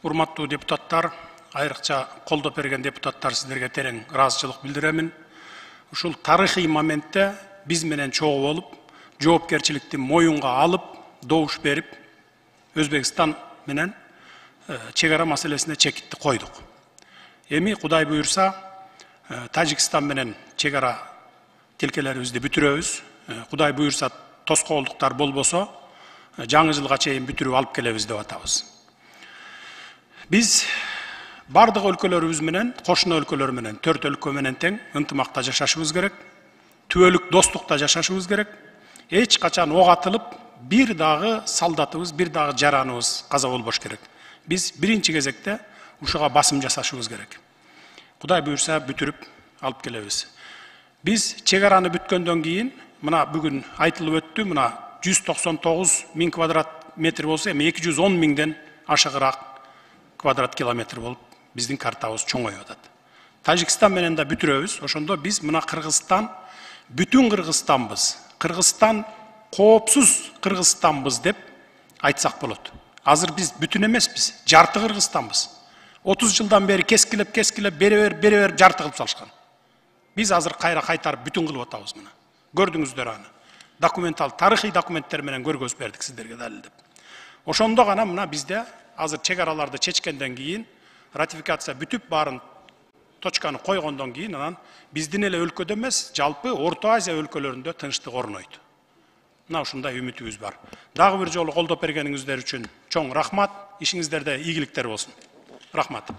Урматтуу депутаттар, айрыкча колдоп берген депутаттар, сиздерге терең ыраазычылык билдиремин. Ушул тарыхый моментте биз менен чогуу болуп, жоопкерчиликти моюнга алып, добуш берип, Өзбекстан менен чек ара маселесине чекитти койдук. Эми Кудай буйрса, Тажикстан менен чек ара тилкелерибизди бүтүрөбүз. Кудай буйрса, тоскоолдуктар болбосо, жаңы жылга чейин бүтүрүп алып келебиз деп атабыз. Биз бардык өлкөлөрүбүз менен, кошуна өлкөлөр менен, 4 өлкө менен тең ынтымакта жашашыбыз керек. Түбөлүк достукта жашашыбыз керек. Эч качан ок атылып, бир дагы солдатыбыз, бир дагы жараныбыз каза болбош керек. Биз биринчи кезекте ушуга басым жасашыбыз керек. Кудай буйрса бүтүрүп алып келебиз. Биз чек араны бүткөндөн кийин, мына бүгүн айтылып өттү, мына 199 миң квадрат метр болсо, эми 210 миңден ашыгыраак квадрат километр болуп биздин картабыз чоңоюп атат. Тажикстан менен да бүтүрөбүз. Ошондо биз мына Кыргызстан бүтүн Кыргызстанбыз. Кыргызстан коопсуз Кыргызстанбыз деп айтсак болот. Азыр биз бүтүн эмеспиз, жарты Кыргызстанбыз. 30 жылдан бери кескилеп бере жарты кылып салышкан. Биз азыр кайра кайтарып бүтүн кылып атабыз мына. Көрдүңүздөр аны. Документал, тарыхый документтер менен көргөзүп бердик сиздерге далилдеп. Ошондо гана мына бизде азыр чек араларды чечкенден кийин, ратификация бүтүп барын точканы койгондон кийин, анан биздин эле өлкөдө эмес, жалпы Орто Азия өлкөлөрүндө тынчтык орнойт. Мына ушундай үмүтүбүз бар. Дагы бир жолу колдоп бергениңиздер үчүн чоң рахмат. Ишиңиздерде ийгиликтер болсун. Рахмат.